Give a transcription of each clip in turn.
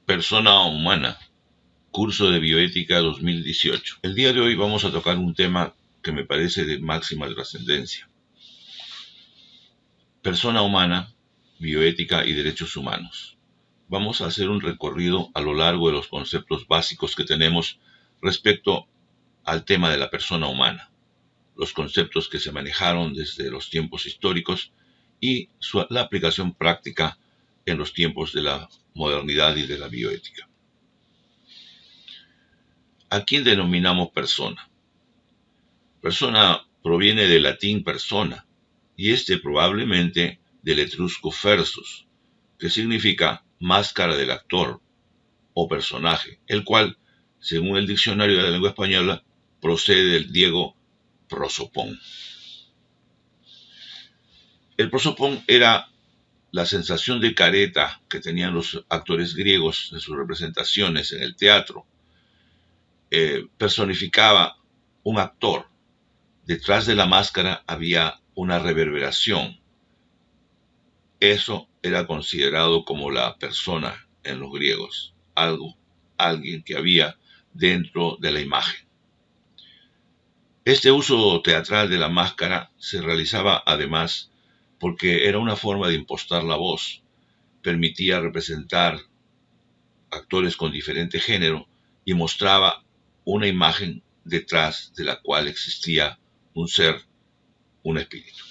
Persona humana, curso de bioética 2018. El día de hoy vamos a tocar un tema que me parece de máxima trascendencia. Persona humana, bioética y derechos humanos. Vamos a hacer un recorrido a lo largo de los conceptos básicos que tenemos respecto al tema de la persona humana, los conceptos que se manejaron desde los tiempos históricos y la aplicación práctica en los tiempos de la modernidad y de la bioética. ¿A quién denominamos persona? Persona proviene del latín persona y probablemente del etrusco persus, que significa máscara del actor o personaje, el cual, según el diccionario de la lengua española, procede del griego prosopón. El prosopón era la sensación de careta que tenían los actores griegos en sus representaciones en el teatro. Personificaba un actor. Detrás de la máscara había una reverberación. Eso era considerado como la persona en los griegos, alguien que había dentro de la imagen. Este uso teatral de la máscara se realizaba además porque era una forma de impostar la voz, permitía representar actores con diferente género y mostraba una imagen detrás de la cual existía un ser, un espíritu.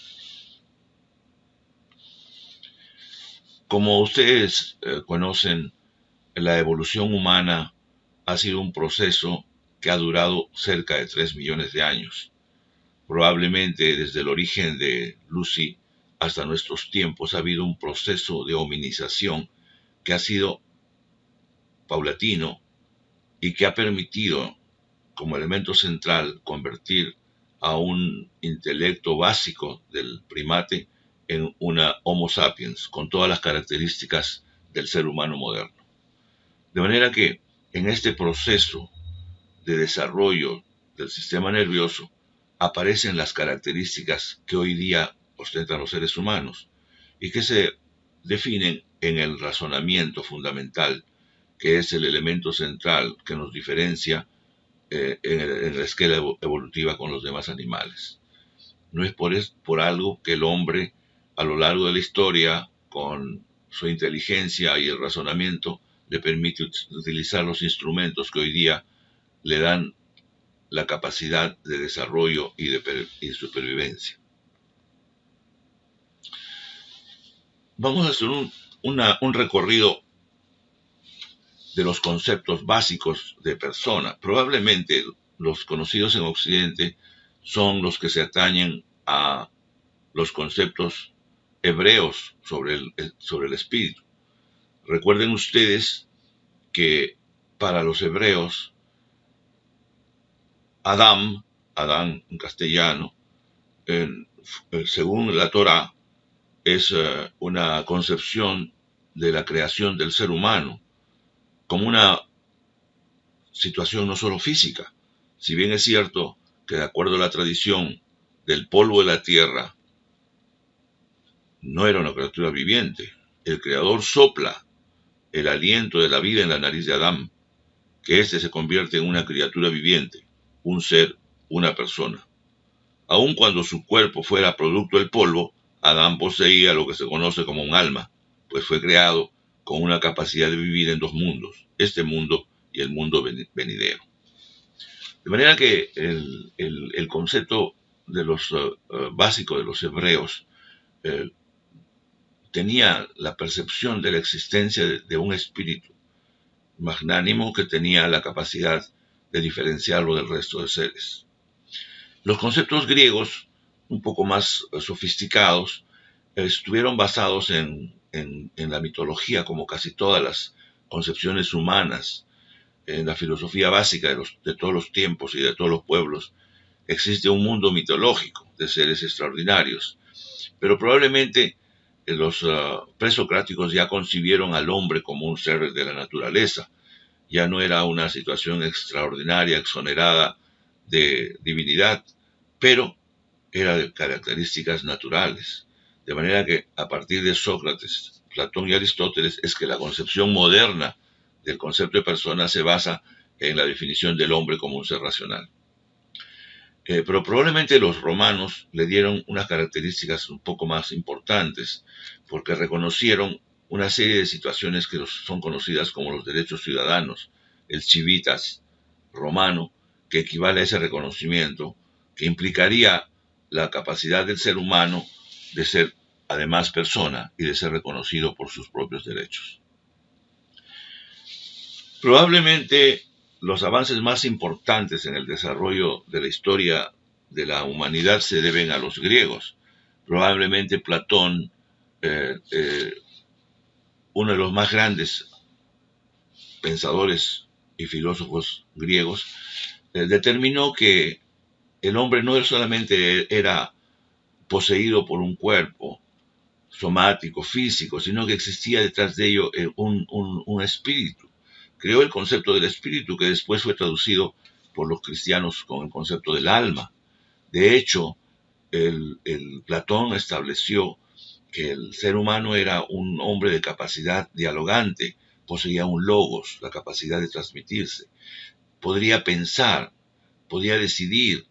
Como ustedes conocen, la evolución humana ha sido un proceso que ha durado cerca de 3 millones de años. Probablemente desde el origen de Lucy hasta nuestros tiempos ha habido un proceso de hominización que ha sido paulatino y que ha permitido, como elemento central, convertir a un intelecto básico del primate en una Homo sapiens, con todas las características del ser humano moderno. De manera que en este proceso de desarrollo del sistema nervioso aparecen las características que hoy día ostentan los seres humanos y que se definen en el razonamiento fundamental, que es el elemento central que nos diferencia en la escala evolutiva con los demás animales. No es por algo que el hombre, a lo largo de la historia, con su inteligencia y el razonamiento, le permite utilizar los instrumentos que hoy día le dan la capacidad de desarrollo y de supervivencia. Vamos a hacer un recorrido de los conceptos básicos de persona. Probablemente los conocidos en Occidente son los que se atañen a los conceptos hebreos sobre el espíritu. Recuerden ustedes que para los hebreos, Adán en castellano, según la Torá, es una concepción de la creación del ser humano como una situación no solo física. Si bien es cierto que de acuerdo a la tradición del polvo de la tierra no era una criatura viviente, el Creador sopla el aliento de la vida en la nariz de Adán, que éste se convierte en una criatura viviente, un ser, una persona. Aun cuando su cuerpo fuera producto del polvo, Adán poseía lo que se conoce como un alma, pues fue creado con una capacidad de vivir en dos mundos, este mundo y el mundo venidero. De manera que el concepto de los básico de los hebreos tenía la percepción de la existencia de un espíritu magnánimo que tenía la capacidad de diferenciarlo del resto de seres. Los conceptos griegos, un poco más sofisticados, estuvieron basados en la mitología, como casi todas las concepciones humanas. En la filosofía básica de todos los tiempos y de todos los pueblos existe un mundo mitológico de seres extraordinarios, pero probablemente los presocráticos ya concibieron al hombre como un ser de la naturaleza. Ya no era una situación extraordinaria, exonerada de divinidad, pero era de características naturales. De manera que a partir de Sócrates, Platón y Aristóteles es que la concepción moderna del concepto de persona se basa en la definición del hombre como un ser racional. Pero probablemente los romanos le dieron unas características un poco más importantes, porque reconocieron una serie de situaciones que son conocidas como los derechos ciudadanos, el civitas romano, que equivale a ese reconocimiento, que implicaría la capacidad del ser humano de ser además persona y de ser reconocido por sus propios derechos. Probablemente los avances más importantes en el desarrollo de la historia de la humanidad se deben a los griegos. Probablemente Platón, uno de los más grandes pensadores y filósofos griegos, determinó que el hombre no solamente era poseído por un cuerpo somático, físico, sino que existía detrás de ello un espíritu. Creó el concepto del espíritu, que después fue traducido por los cristianos con el concepto del alma. De hecho, el Platón estableció que el ser humano era un hombre de capacidad dialogante, poseía un logos, la capacidad de transmitirse, podría pensar, podía decidir,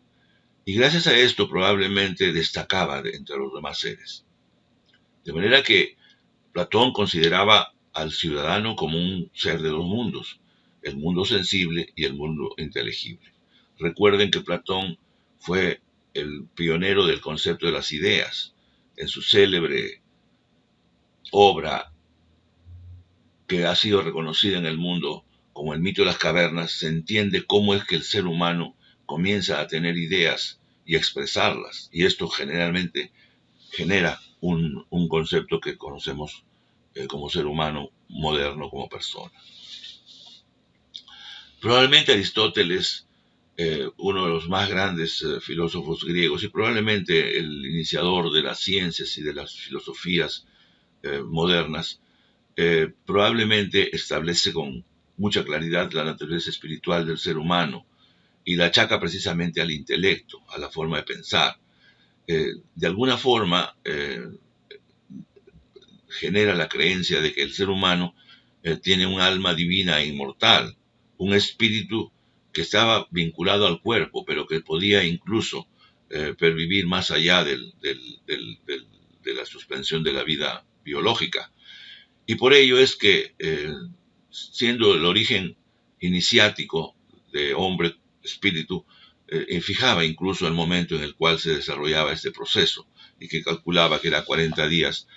y gracias a esto probablemente destacaba entre los demás seres. De manera que Platón consideraba al ciudadano como un ser de dos mundos, el mundo sensible y el mundo inteligible. Recuerden que Platón fue el pionero del concepto de las ideas. En su célebre obra, que ha sido reconocida en el mundo como el mito de las cavernas, se entiende cómo es que el ser humano comienza a tener ideas y expresarlas, y esto generalmente genera un concepto que conocemos como ser humano moderno, como persona. Probablemente Aristóteles, uno de los más grandes filósofos griegos y probablemente el iniciador de las ciencias y de las filosofías modernas, probablemente establece con mucha claridad la naturaleza espiritual del ser humano y la achaca precisamente al intelecto, a la forma de pensar. De alguna forma genera la creencia de que el ser humano tiene un alma divina e inmortal, un espíritu que estaba vinculado al cuerpo, pero que podía incluso pervivir más allá de la suspensión de la vida biológica. Y por ello es que, siendo el origen iniciático de hombre-espíritu, fijaba incluso el momento en el cual se desarrollaba este proceso y que calculaba que era 40 días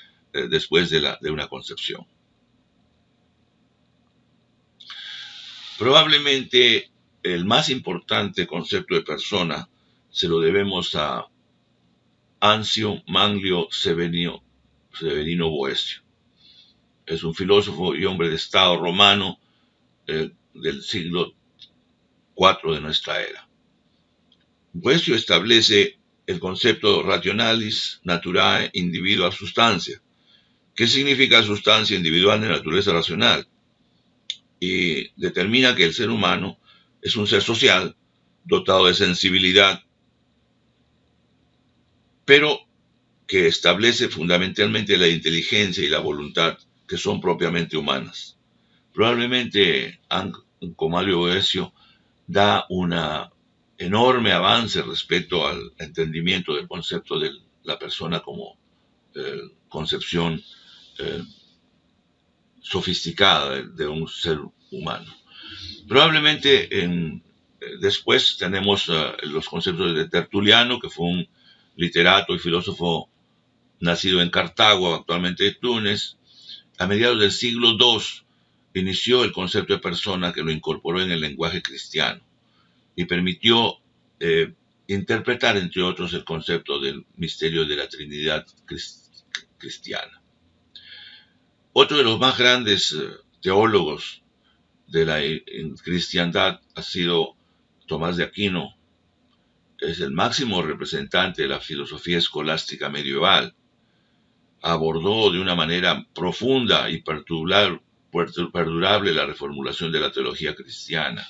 después de una concepción. Probablemente el más importante concepto de persona se lo debemos a Ancio Manlio Severino Boecio. Es un filósofo y hombre de Estado romano del siglo IV de nuestra era. Boecio establece el concepto rationalis naturae individua substantia. ¿Qué significa sustancia individual de naturaleza racional? Y determina que el ser humano es un ser social, dotado de sensibilidad, pero que establece fundamentalmente la inteligencia y la voluntad, que son propiamente humanas. Probablemente Manlio Boecio da un enorme avance respecto al entendimiento del concepto de la persona como concepción sofisticada de un ser humano. Probablemente después tenemos los conceptos de Tertuliano, que fue un literato y filósofo nacido en Cartago, actualmente Túnez. A mediados del siglo II inició el concepto de persona, que lo incorporó en el lenguaje cristiano y permitió interpretar, entre otros, el concepto del misterio de la Trinidad cristiana. Otro de los más grandes teólogos de la cristiandad ha sido Tomás de Aquino. Es el máximo representante de la filosofía escolástica medieval. Abordó de una manera profunda y perdurable la reformulación de la teología cristiana,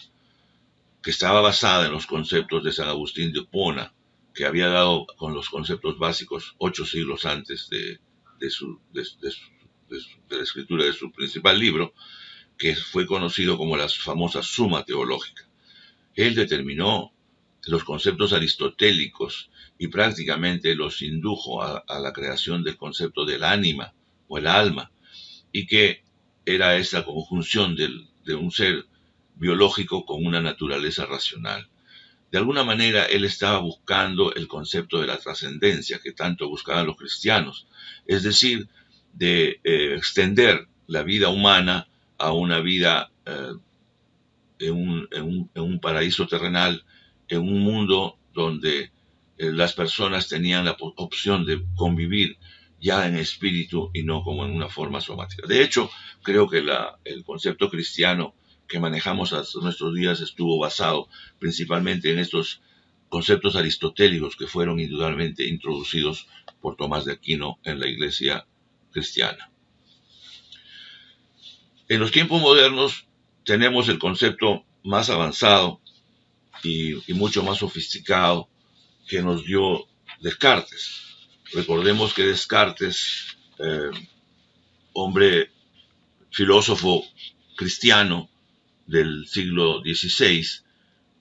que estaba basada en los conceptos de San Agustín de Hipona, que había dado con los conceptos básicos 8 siglos antes de la escritura de su principal libro, que fue conocido como la famosa Suma Teológica. Él determinó los conceptos aristotélicos y prácticamente los indujo a la creación del concepto del ánima o el alma, y que era esa conjunción de un ser biológico con una naturaleza racional. De alguna manera, él estaba buscando el concepto de la trascendencia que tanto buscaban los cristianos, es decir, de extender la vida humana a una vida en un paraíso terrenal, en un mundo donde las personas tenían la opción de convivir ya en espíritu y no como en una forma somática. De hecho, creo que el concepto cristiano que manejamos hasta nuestros días estuvo basado principalmente en estos conceptos aristotélicos que fueron indudablemente introducidos por Tomás de Aquino en la iglesia cristiana. En los tiempos modernos tenemos el concepto más avanzado y mucho más sofisticado que nos dio Descartes. Recordemos que Descartes, hombre filósofo cristiano del siglo XVI,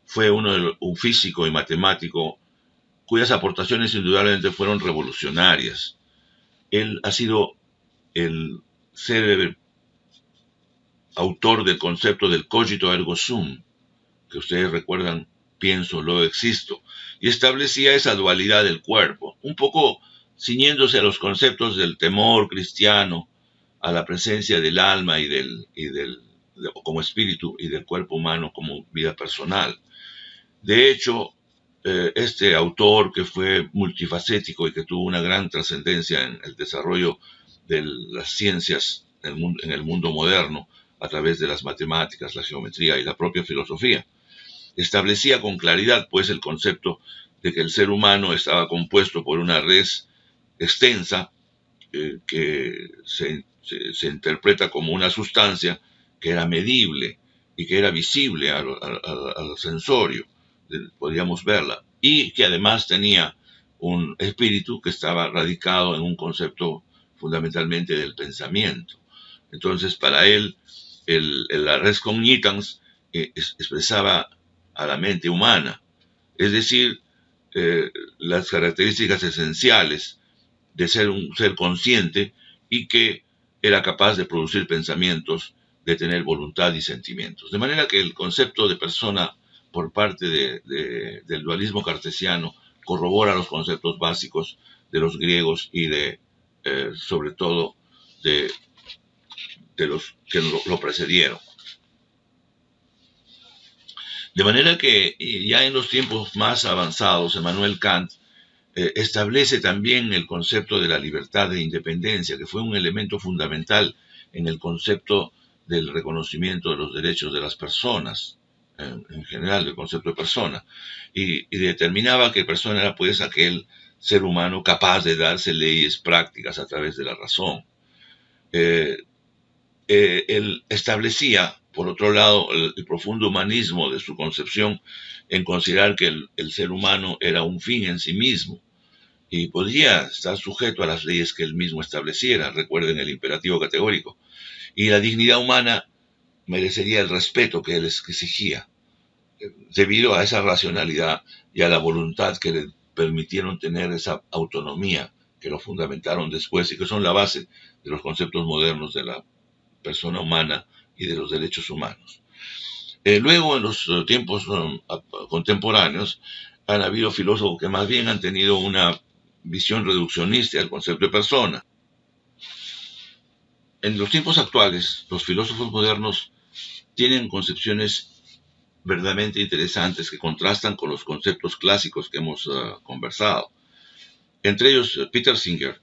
fue un físico y matemático cuyas aportaciones indudablemente fueron revolucionarias. Él ha sido el célebre autor del concepto del cogito ergo sum, que ustedes recuerdan, pienso, luego existo, y establecía esa dualidad del cuerpo, un poco ciñéndose a los conceptos del temor cristiano, a la presencia del alma y como espíritu y del cuerpo humano como vida personal. De hecho, este autor, que fue multifacético y que tuvo una gran trascendencia en el desarrollo de las ciencias en el mundo moderno, a través de las matemáticas, la geometría y la propia filosofía, establecía con claridad pues el concepto de que el ser humano estaba compuesto por una res extensa que se interpreta como una sustancia que era medible y que era visible al sensorio, podíamos verla, y que además tenía un espíritu que estaba radicado en un concepto fundamentalmente del pensamiento. Entonces, para él, la res cognitans expresaba a la mente humana, es decir, las características esenciales de ser un ser consciente y que era capaz de producir pensamientos, de tener voluntad y sentimientos. De manera que el concepto de persona por parte del dualismo cartesiano corrobora los conceptos básicos de los griegos y sobre todo de los que lo precedieron. De manera que ya en los tiempos más avanzados, Emmanuel Kant establece también el concepto de la libertad e independencia, que fue un elemento fundamental en el concepto del reconocimiento de los derechos de las personas, en general el concepto de persona, y determinaba que persona era pues aquel ser humano capaz de darse leyes prácticas a través de la razón. Él establecía, por otro lado, el profundo humanismo de su concepción en considerar que el ser humano era un fin en sí mismo y podía estar sujeto a las leyes que él mismo estableciera, recuerden el imperativo categórico, y la dignidad humana merecería el respeto que él exigía, debido a esa racionalidad y a la voluntad que le permitieron tener esa autonomía que lo fundamentaron después y que son la base de los conceptos modernos de la persona humana y de los derechos humanos. Luego, en los tiempos contemporáneos, han habido filósofos que más bien han tenido una visión reduccionista del concepto de persona. En los tiempos actuales, los filósofos modernos tienen concepciones verdaderamente interesantes que contrastan con los conceptos clásicos que hemos conversado. Entre ellos, Peter Singer,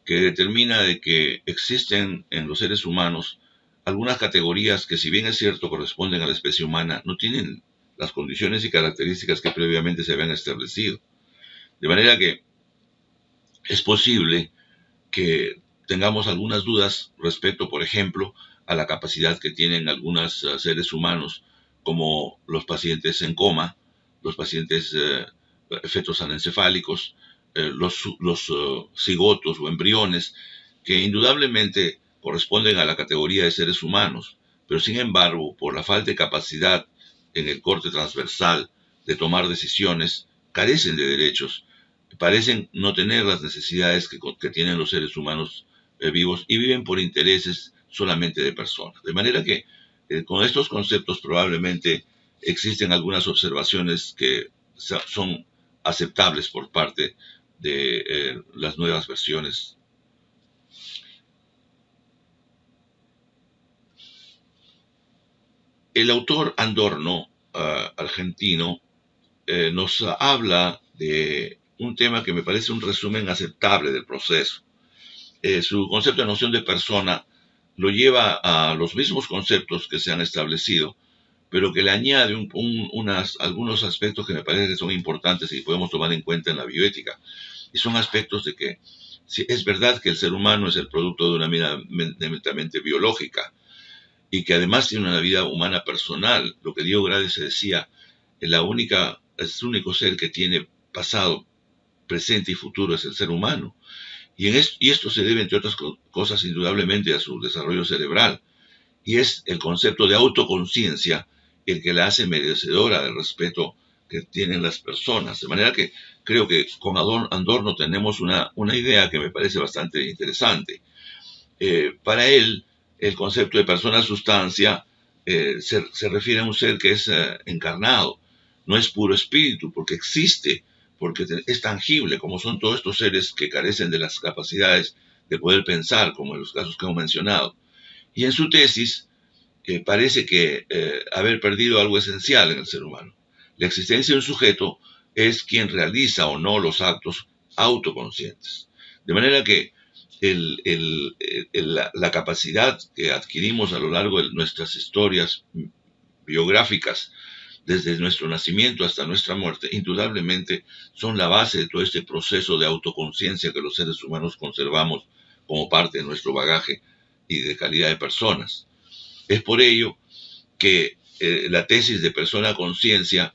que determina de que existen en los seres humanos algunas categorías que, si bien es cierto corresponden a la especie humana, no tienen las condiciones y características que previamente se habían establecido. De manera que es posible que tengamos algunas dudas respecto, por ejemplo, a la capacidad que tienen algunos seres humanos, como los pacientes en coma, los pacientes fetos anencefálicos, los cigotos o embriones, que indudablemente corresponden a la categoría de seres humanos, pero sin embargo, por la falta de capacidad en el corte transversal de tomar decisiones, carecen de derechos, parecen no tener las necesidades que tienen los seres humanos vivos y viven por intereses solamente de personas. De manera que con estos conceptos probablemente existen algunas observaciones que son aceptables por parte de las nuevas versiones. El autor Adorno, argentino, nos habla de un tema que me parece un resumen aceptable del proceso. Su concepto de noción de persona lo lleva a los mismos conceptos que se han establecido, pero que le añade algunos aspectos que me parece que son importantes y podemos tomar en cuenta en la bioética. Y son aspectos de que si es verdad que el ser humano es el producto de una vida netamente biológica y que además tiene una vida humana personal. Lo que Diego Grade se decía, es el único ser que tiene pasado, presente y futuro es el ser humano. Y esto se debe, entre otras cosas, indudablemente a su desarrollo cerebral. Y es el concepto de autoconciencia el que la hace merecedora del respeto que tienen las personas. De manera que creo que con Adorno tenemos una idea que me parece bastante interesante. Para él, el concepto de persona-sustancia se refiere a un ser que es encarnado, no es puro espíritu, porque existe, porque es tangible, como son todos estos seres que carecen de las capacidades de poder pensar, como en los casos que hemos mencionado. Y en su tesis parece que haber perdido algo esencial en el ser humano. La existencia de un sujeto es quien realiza o no los actos autoconscientes. De manera que la capacidad que adquirimos a lo largo de nuestras historias biográficas, desde nuestro nacimiento hasta nuestra muerte, indudablemente son la base de todo este proceso de autoconciencia que los seres humanos conservamos como parte de nuestro bagaje y de calidad de personas. Es por ello que la tesis de persona-conciencia,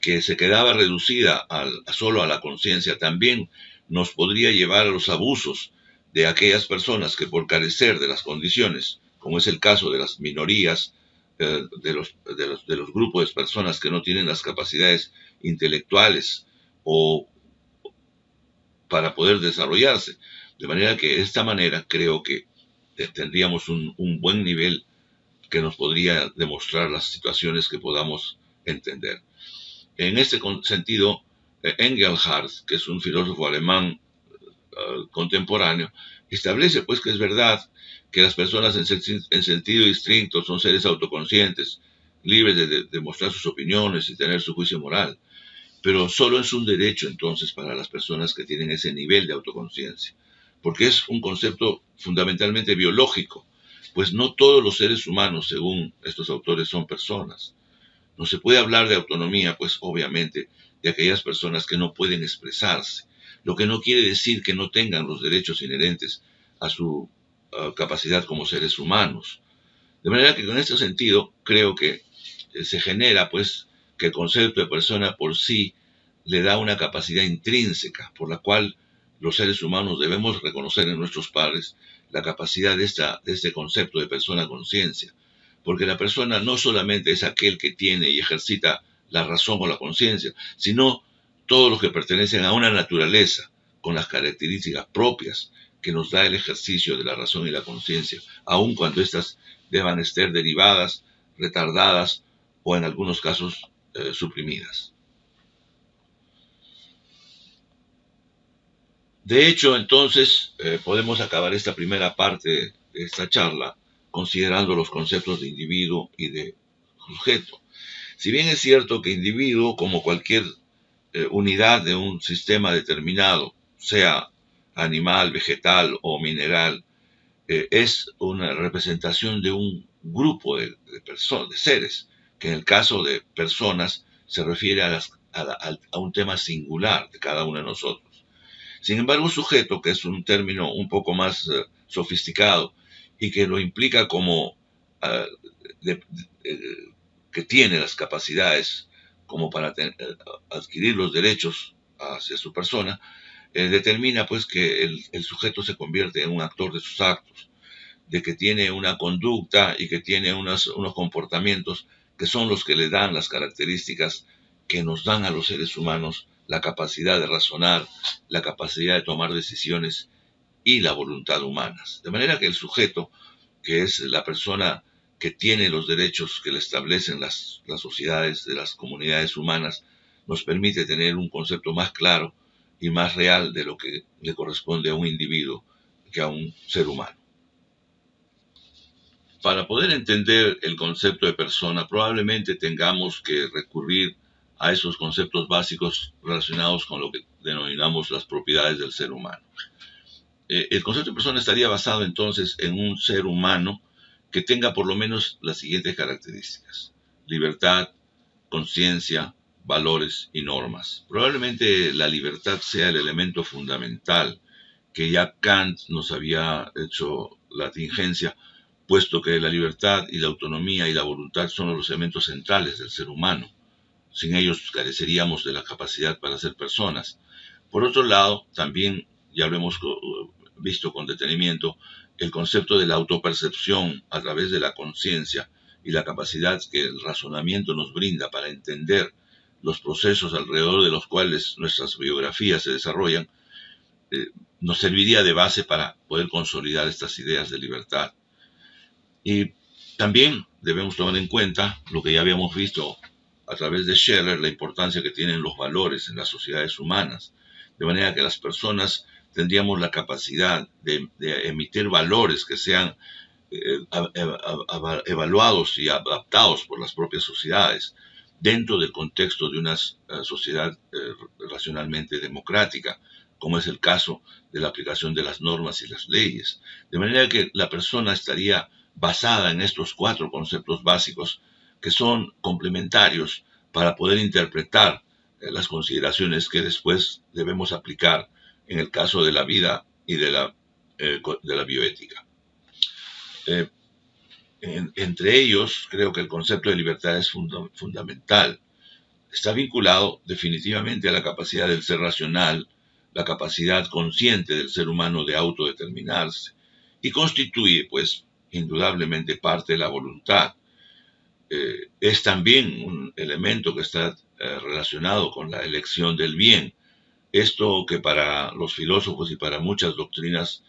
que se quedaba reducida solo a la conciencia, también nos podría llevar a los abusos de aquellas personas que por carecer de las condiciones, como es el caso de las minorías, de los grupos de personas que no tienen las capacidades intelectuales o para poder desarrollarse. De manera que de esta manera creo que tendríamos un buen nivel que nos podría demostrar las situaciones que podamos entender. En este sentido, Engelhardt, que es un filósofo alemán contemporáneo, establece pues que es verdad que las personas en sentido estricto son seres autoconscientes, libres de mostrar sus opiniones y tener su juicio moral, pero solo es un derecho entonces para las personas que tienen ese nivel de autoconciencia, porque es un concepto fundamentalmente biológico, pues no todos los seres humanos, según estos autores, son personas. No se puede hablar de autonomía, pues obviamente, de aquellas personas que no pueden expresarse, lo que no quiere decir que no tengan los derechos inherentes a su capacidad como seres humanos. De manera que en este sentido creo que se genera pues que el concepto de persona por sí le da una capacidad intrínseca por la cual los seres humanos debemos reconocer en nuestros padres la capacidad de este concepto de persona-conciencia. Porque la persona no solamente es aquel que tiene y ejercita la razón o la conciencia, sino todos los que pertenecen a una naturaleza con las características propias que nos da el ejercicio de la razón y la conciencia, aun cuando éstas deban estar derivadas, retardadas o en algunos casos suprimidas. De hecho, entonces, podemos acabar esta primera parte de esta charla considerando los conceptos de individuo y de sujeto. Si bien es cierto que individuo, como cualquier unidad de un sistema determinado, sea animal, vegetal o mineral, es una representación de un grupo de seres, que en el caso de personas se refiere a un tema singular de cada uno de nosotros. Sin embargo, sujeto, que es un término un poco más sofisticado y que lo implica como que tiene las capacidades como para adquirir los derechos hacia su persona, determina pues que el sujeto se convierte en un actor de sus actos. de que tiene una conducta y que tiene unos comportamientos que son los que le dan las características que nos dan a los seres humanos la capacidad de razonar, la capacidad de tomar decisiones y la voluntad humanas. De manera que el sujeto, que es la persona que tiene los derechos que le establecen las sociedades de las comunidades humanas, nos permite tener un concepto más claro y más real de lo que le corresponde a un individuo que a un ser humano. Para poder entender el concepto de persona, probablemente tengamos que recurrir a esos conceptos básicos relacionados con lo que denominamos las propiedades del ser humano. El concepto de persona estaría basado entonces en un ser humano que tenga por lo menos las siguientes características: libertad, conciencia, valores y normas. Probablemente la libertad sea el elemento fundamental que ya Kant nos había hecho la tingencia, puesto que la libertad y la autonomía y la voluntad son los elementos centrales del ser humano. Sin ellos careceríamos de la capacidad para ser personas. Por otro lado, también ya lo hemos visto con detenimiento, el concepto de la autopercepción a través de la conciencia y la capacidad que el razonamiento nos brinda para entender los procesos alrededor de los cuales nuestras biografías se desarrollan, nos serviría de base para poder consolidar estas ideas de libertad. Y también debemos tomar en cuenta lo que ya habíamos visto a través de Scheller, la importancia que tienen los valores en las sociedades humanas, de manera que las personas tendríamos la capacidad de emitir valores que sean evaluados y adaptados por las propias sociedades dentro del contexto de una sociedad racionalmente democrática, como es el caso de la aplicación de las normas y las leyes. De manera que la persona estaría basada en estos 4 conceptos básicos que son complementarios para poder interpretar las consideraciones que después debemos aplicar en el caso de la vida y de la bioética. Entre ellos, creo que el concepto de libertad es fundamental. Está vinculado definitivamente a la capacidad del ser racional, la capacidad consciente del ser humano de autodeterminarse, y constituye, pues, indudablemente parte de la voluntad. Es también un elemento que está relacionado con la elección del bien. Esto que para los filósofos y para muchas doctrinas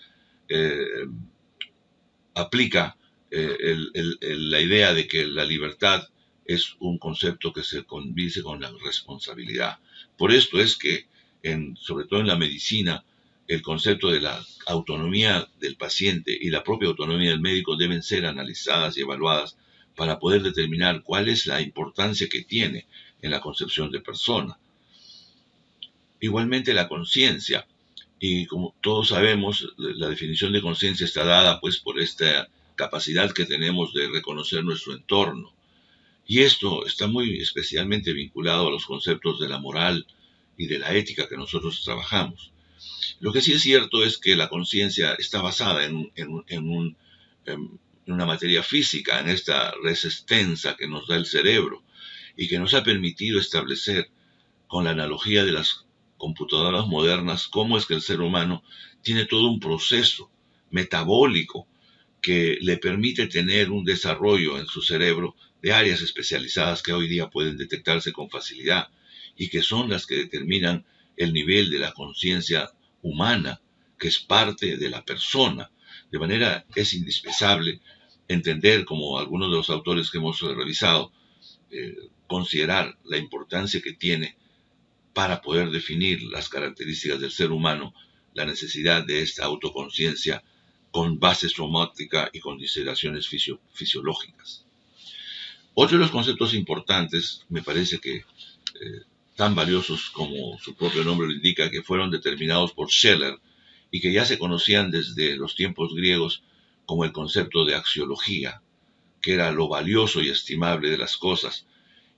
aplica la idea de que la libertad es un concepto que se condice con la responsabilidad. Por esto es que, sobre todo en la medicina, el concepto de la autonomía del paciente y la propia autonomía del médico deben ser analizadas y evaluadas para poder determinar cuál es la importancia que tiene en la concepción de persona. Igualmente la conciencia, y como todos sabemos, la definición de conciencia está dada pues por esta capacidad que tenemos de reconocer nuestro entorno. Y esto está muy especialmente vinculado a los conceptos de la moral y de la ética que nosotros trabajamos. Lo que sí es cierto es que la conciencia está basada en una materia física, en esta resistencia que nos da el cerebro y que nos ha permitido establecer, con la analogía de las computadoras modernas, cómo es que el ser humano tiene todo un proceso metabólico que le permite tener un desarrollo en su cerebro de áreas especializadas que hoy día pueden detectarse con facilidad y que son las que determinan el nivel de la conciencia humana, que es parte de la persona. De manera es indispensable entender, como algunos de los autores que hemos revisado, considerar la importancia que tiene para poder definir las características del ser humano, la necesidad de esta autoconciencia con base somática y consideraciones fisiológicas. Otro de los conceptos importantes, me parece que tan valiosos como su propio nombre lo indica, que fueron determinados por Scheller y que ya se conocían desde los tiempos griegos como el concepto de axiología, que era lo valioso y estimable de las cosas,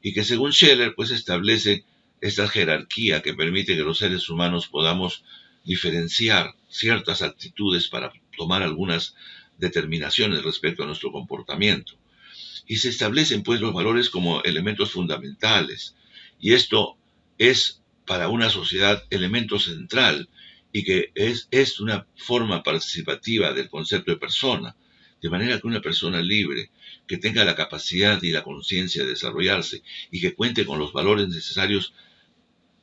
y que según Scheller pues establece esta jerarquía que permite que los seres humanos podamos diferenciar ciertas actitudes para tomar algunas determinaciones respecto a nuestro comportamiento. Y se establecen pues los valores como elementos fundamentales, y esto es para una sociedad elemento central y que es una forma participativa del concepto de persona, de manera que una persona libre, que tenga la capacidad y la conciencia de desarrollarse y que cuente con los valores necesarios,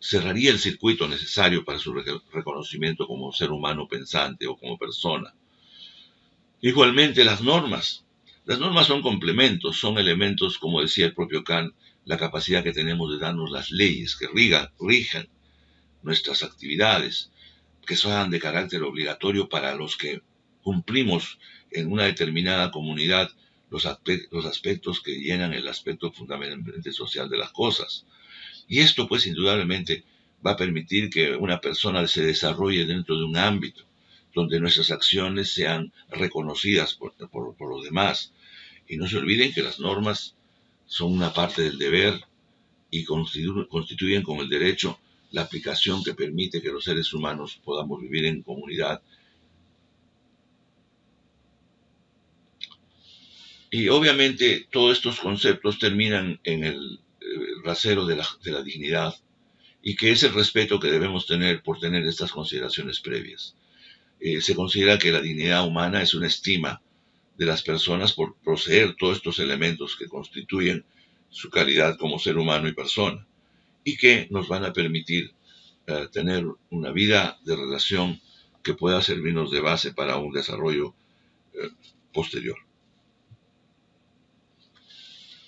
cerraría el circuito necesario para su reconocimiento como ser humano pensante o como persona. Igualmente, las normas. Las normas son complementos, son elementos, como decía el propio Kant, la capacidad que tenemos de darnos las leyes que rijan nuestras actividades, que sean de carácter obligatorio para los que cumplimos en una determinada comunidad los aspectos que llenan el aspecto fundamentalmente social de las cosas. Y esto, pues, indudablemente va a permitir que una persona se desarrolle dentro de un ámbito donde nuestras acciones sean reconocidas por los demás. Y no se olviden que las normas son una parte del deber y constituyen con el derecho la aplicación que permite que los seres humanos podamos vivir en comunidad. Y obviamente todos estos conceptos terminan en el rasero de la dignidad, y que es el respeto que debemos tener por tener estas consideraciones previas. Se considera que la dignidad humana es una estima de las personas por poseer todos estos elementos que constituyen su calidad como ser humano y persona, y que nos van a permitir tener una vida de relación que pueda servirnos de base para un desarrollo posterior.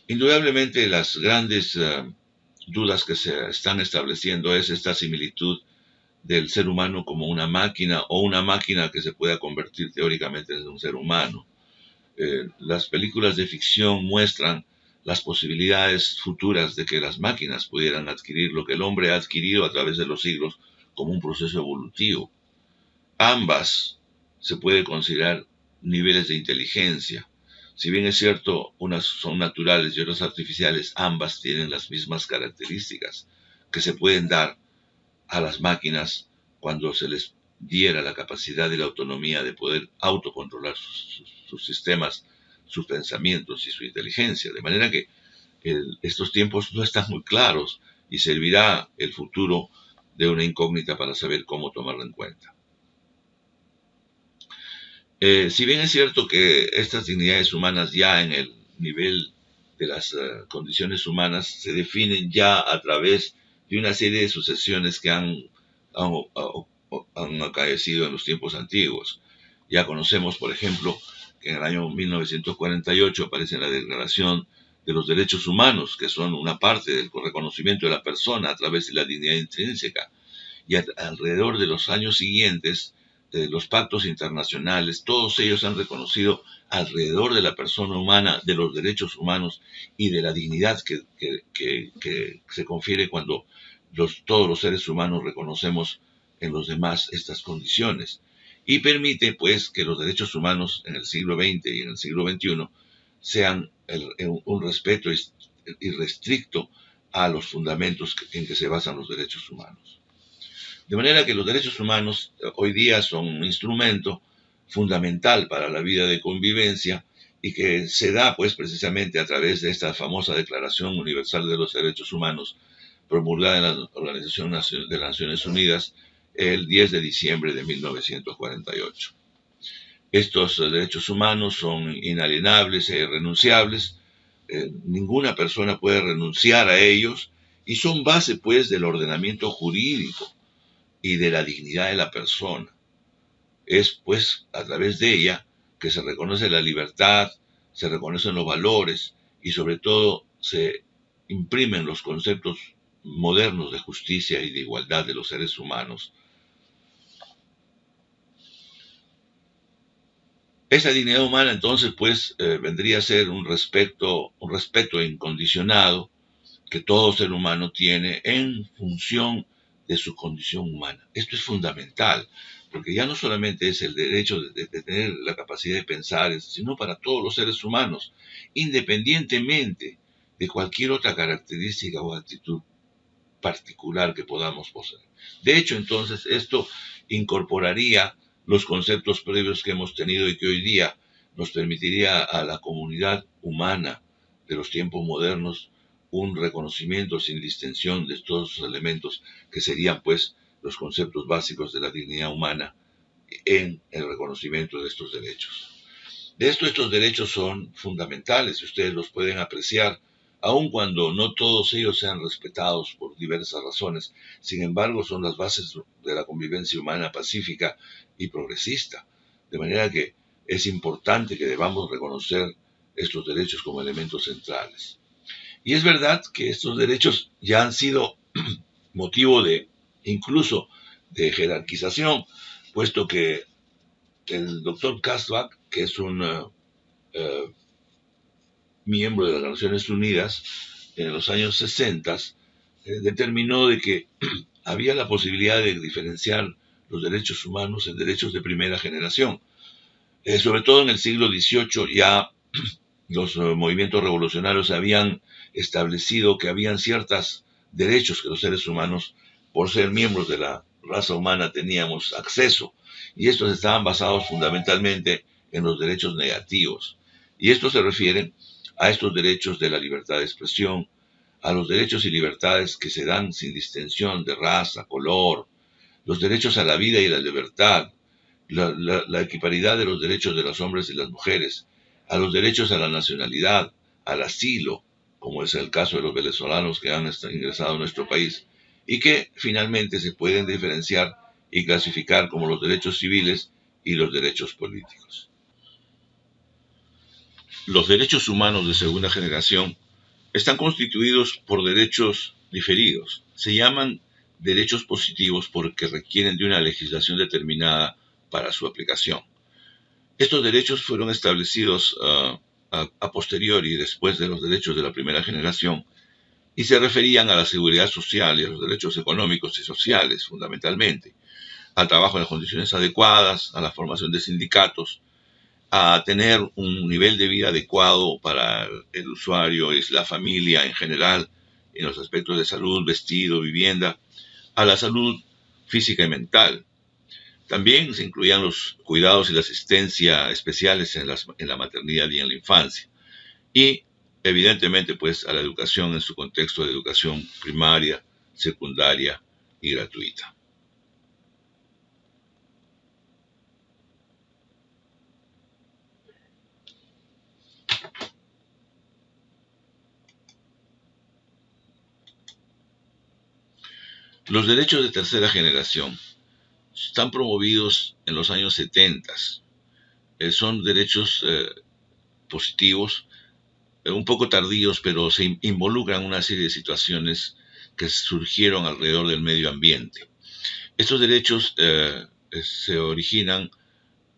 Indudablemente las grandes dudas que se están estableciendo es esta similitud del ser humano como una máquina o una máquina que se pueda convertir teóricamente en un ser humano. Las películas de ficción muestran las posibilidades futuras de que las máquinas pudieran adquirir lo que el hombre ha adquirido a través de los siglos como un proceso evolutivo. Ambas se puede considerar niveles de inteligencia. Si bien es cierto, unas son naturales y otras artificiales, ambas tienen las mismas características que se pueden dar a las máquinas cuando se les diera la capacidad y la autonomía de poder autocontrolar sus sistemas, sus pensamientos y su inteligencia. De manera que estos tiempos no están muy claros y servirá el futuro de una incógnita para saber cómo tomarlo en cuenta. Si bien es cierto que estas dignidades humanas ya en el nivel de las condiciones humanas se definen ya a través de una serie de sucesiones que han acaecido en los tiempos antiguos. Ya conocemos, por ejemplo, que en el año 1948 aparece la Declaración de los Derechos Humanos, que son una parte del reconocimiento de la persona a través de la dignidad intrínseca. Y alrededor de los años siguientes, los pactos internacionales, todos ellos han reconocido alrededor de la persona humana, de los derechos humanos y de la dignidad que se confiere cuando todos los seres humanos reconocemos en los demás estas condiciones. Y permite, pues, que los derechos humanos en el siglo XX y en el siglo XXI sean un respeto irrestricto a los fundamentos en que se basan los derechos humanos. De manera que los derechos humanos hoy día son un instrumento fundamental para la vida de convivencia y que se da, pues, precisamente a través de esta famosa Declaración Universal de los Derechos Humanos promulgada en la Organización de las Naciones Unidas el 10 de diciembre de 1948. Estos derechos humanos son inalienables e irrenunciables. Ninguna persona puede renunciar a ellos y son base, pues, del ordenamiento jurídico y de la dignidad de la persona. Es, pues, a través de ella que se reconoce la libertad, se reconocen los valores y sobre todo se imprimen los conceptos modernos de justicia y de igualdad de los seres humanos. Esa dignidad humana entonces, pues, vendría a ser un respeto incondicionado que todo ser humano tiene en función de su condición humana. Esto es fundamental, porque ya no solamente es el derecho de tener la capacidad de pensar, sino para todos los seres humanos, independientemente de cualquier otra característica o actitud particular que podamos poseer. De hecho, entonces, esto incorporaría los conceptos previos que hemos tenido y que hoy día nos permitiría a la comunidad humana de los tiempos modernos un reconocimiento sin distensión de todos los elementos que serían, pues, los conceptos básicos de la dignidad humana en el reconocimiento de estos derechos. De esto, estos derechos son fundamentales y ustedes los pueden apreciar, aun cuando no todos ellos sean respetados por diversas razones. Sin embargo, son las bases de la convivencia humana pacífica y progresista. De manera que es importante que debamos reconocer estos derechos como elementos centrales. Y es verdad que estos derechos ya han sido motivo de, incluso, de jerarquización, puesto que el doctor Kasbach, que es un miembro de las Naciones Unidas, en los años 60, determinó de que había la posibilidad de diferenciar los derechos humanos en derechos de primera generación. Sobre todo en el siglo XVIII ya los movimientos revolucionarios habían establecido que habían ciertos derechos que los seres humanos, por ser miembros de la raza humana, teníamos acceso. Y estos estaban basados fundamentalmente en los derechos negativos. Y estos se refieren a estos derechos de la libertad de expresión, a los derechos y libertades que se dan sin distinción de raza, color, los derechos a la vida y la libertad, la equiparidad de los derechos de los hombres y las mujeres, a los derechos a la nacionalidad, al asilo, como es el caso de los venezolanos que han ingresado a nuestro país, y que finalmente se pueden diferenciar y clasificar como los derechos civiles y los derechos políticos. Los derechos humanos de segunda generación están constituidos por derechos diferidos. Se llaman derechos positivos porque requieren de una legislación determinada para su aplicación. Estos derechos fueron establecidos a posteriori, después de los derechos de la primera generación, y se referían a la seguridad social y a los derechos económicos y sociales, fundamentalmente, al trabajo en las condiciones adecuadas, a la formación de sindicatos, a tener un nivel de vida adecuado para el usuario y la familia en general, en los aspectos de salud, vestido, vivienda, a la salud física y mental. También se incluían los cuidados y la asistencia especiales en la maternidad y en la infancia. Y, evidentemente, pues a la educación en su contexto de educación primaria, secundaria y gratuita. Los derechos de tercera generación están promovidos en los años 70. Son derechos positivos, un poco tardíos, pero se involucran una serie de situaciones que surgieron alrededor del medio ambiente. Estos derechos se originan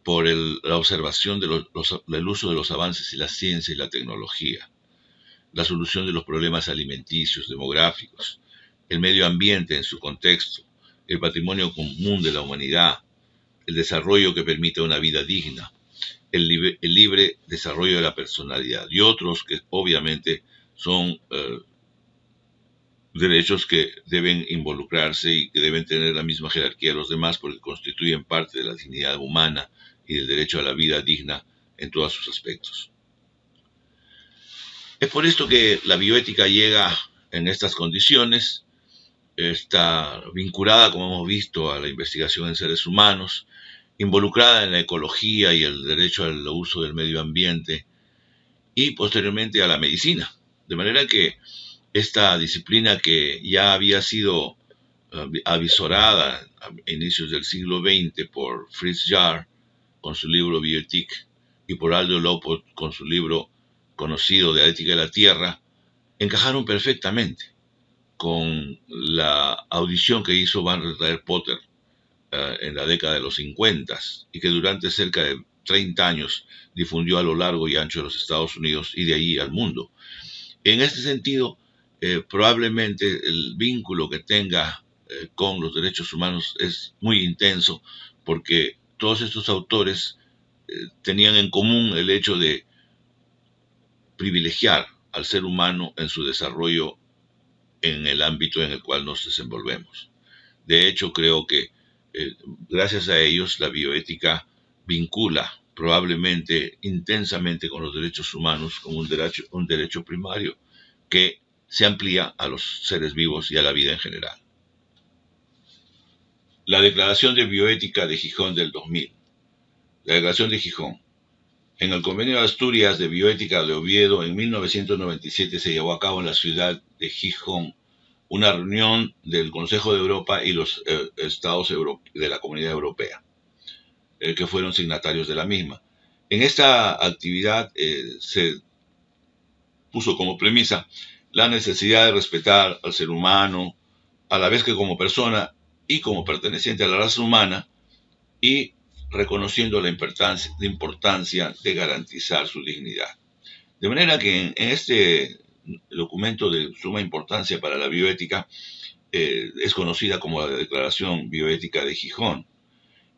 por la observación del uso de los avances y la ciencia y la tecnología, la solución de los problemas alimenticios, demográficos, el medio ambiente en su contexto, el patrimonio común de la humanidad, el desarrollo que permite una vida digna, el libre desarrollo de la personalidad y otros que obviamente son derechos que deben involucrarse y que deben tener la misma jerarquía de los demás porque constituyen parte de la dignidad humana y del derecho a la vida digna en todos sus aspectos. Es por esto que la bioética llega en estas condiciones, está vinculada, como hemos visto, a la investigación en seres humanos, involucrada en la ecología y el derecho al uso del medio ambiente y posteriormente a la medicina. De manera que esta disciplina que ya había sido avisorada a inicios del siglo XX por Fritz Jarr con su libro Bioéthique y por Aldo Lopo con su libro conocido de la ética de la tierra, encajaron perfectamente con la audición que hizo Van der Potter en la década de los 50 y que durante cerca de 30 años difundió a lo largo y ancho de los Estados Unidos y de allí al mundo. En este sentido, probablemente el vínculo que tenga con los derechos humanos es muy intenso porque todos estos autores tenían en común el hecho de privilegiar al ser humano en su desarrollo en el ámbito en el cual nos desenvolvemos. De hecho, creo que gracias a ellos la bioética vincula probablemente intensamente con los derechos humanos como un derecho primario que se amplía a los seres vivos y a la vida en general. La Declaración de Bioética de Gijón del 2000. La Declaración de Gijón. En el Convenio de Asturias de Bioética de Oviedo, en 1997 se llevó a cabo en la ciudad de Gijón una reunión del Consejo de Europa y los estados de la Comunidad Europea, que fueron signatarios de la misma. En esta actividad se puso como premisa la necesidad de respetar al ser humano, a la vez que como persona y como perteneciente a la raza humana, y reconociendo la importancia de garantizar su dignidad. De manera que en este documento de suma importancia para la bioética es conocida como la Declaración Bioética de Gijón,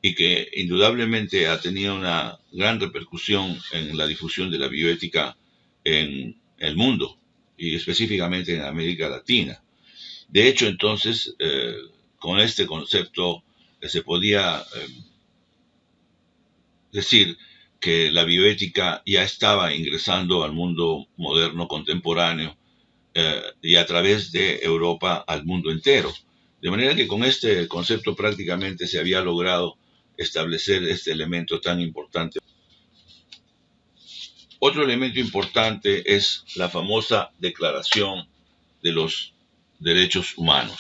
y que indudablemente ha tenido una gran repercusión en la difusión de la bioética en el mundo y específicamente en América Latina. De hecho, entonces, con este concepto se podía decir que la bioética ya estaba ingresando al mundo moderno contemporáneo y a través de Europa al mundo entero. De manera que con este concepto prácticamente se había logrado establecer este elemento tan importante. Otro elemento importante es la famosa Declaración de los Derechos Humanos.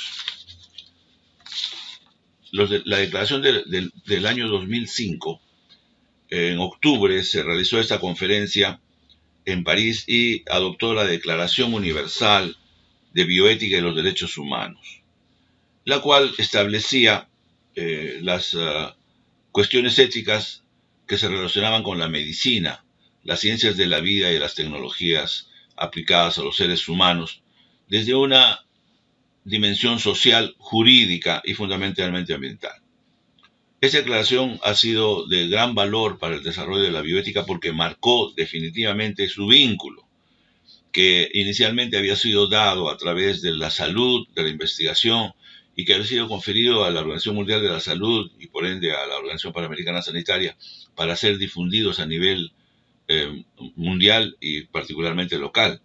La declaración del año 2005, en octubre, se realizó esta conferencia en París y adoptó la Declaración Universal de Bioética y los Derechos Humanos, la cual establecía las cuestiones éticas que se relacionaban con la medicina, las ciencias de la vida y las tecnologías aplicadas a los seres humanos desde una dimensión social, jurídica y fundamentalmente ambiental. Esta declaración ha sido de gran valor para el desarrollo de la bioética porque marcó definitivamente su vínculo, que inicialmente había sido dado a través de la salud, de la investigación, y que había sido conferido a la Organización Mundial de la Salud y por ende a la Organización Panamericana Sanitaria para ser difundidos a nivel mundial y particularmente local.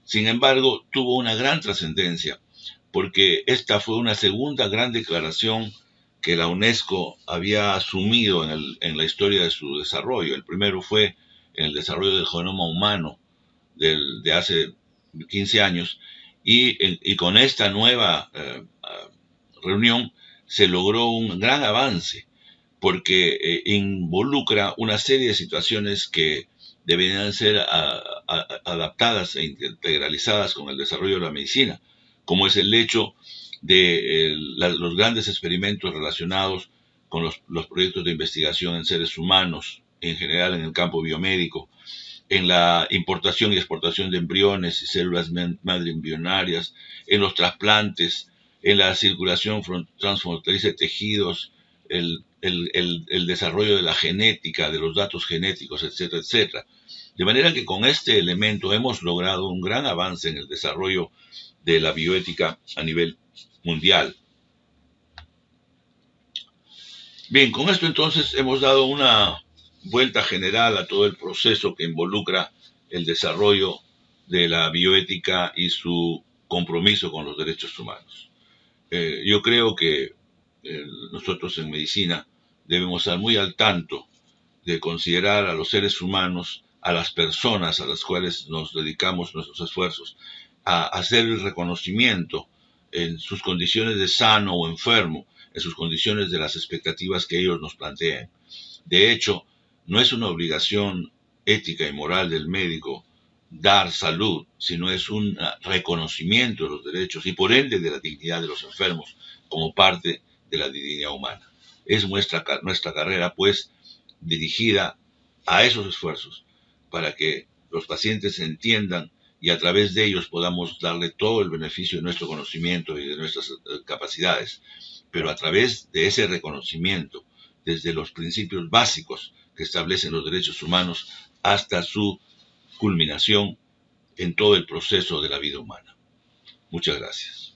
Sin embargo, tuvo una gran trascendencia porque esta fue una segunda gran declaración que la UNESCO había asumido en la historia de su desarrollo. El primero fue en el desarrollo del genoma humano de hace 15 años y con esta nueva reunión se logró un gran avance porque involucra una serie de situaciones que deberían ser adaptadas e integralizadas con el desarrollo de la medicina, como es el hecho de los grandes experimentos relacionados con los proyectos de investigación en seres humanos, en general en el campo biomédico, en la importación y exportación de embriones y células madre embrionarias, en los trasplantes, en la circulación transfronteriza de tejidos, el desarrollo de la genética, de los datos genéticos, etcétera, etcétera. De manera que con este elemento hemos logrado un gran avance en el desarrollo de la bioética a nivel mundial. Bien, con esto entonces hemos dado una vuelta general a todo el proceso que involucra el desarrollo de la bioética y su compromiso con los derechos humanos. Yo creo que nosotros en medicina debemos estar muy al tanto de considerar a los seres humanos, a las personas a las cuales nos dedicamos nuestros esfuerzos, a hacer el reconocimiento en sus condiciones de sano o enfermo, en sus condiciones de las expectativas que ellos nos plantean. De hecho, no es una obligación ética y moral del médico dar salud, sino es un reconocimiento de los derechos y por ende de la dignidad de los enfermos como parte de la dignidad humana. Es nuestra carrera, pues, dirigida a esos esfuerzos para que los pacientes entiendan y a través de ellos podamos darle todo el beneficio de nuestro conocimiento y de nuestras capacidades, pero a través de ese reconocimiento, desde los principios básicos que establecen los derechos humanos hasta su culminación en todo el proceso de la vida humana. Muchas gracias.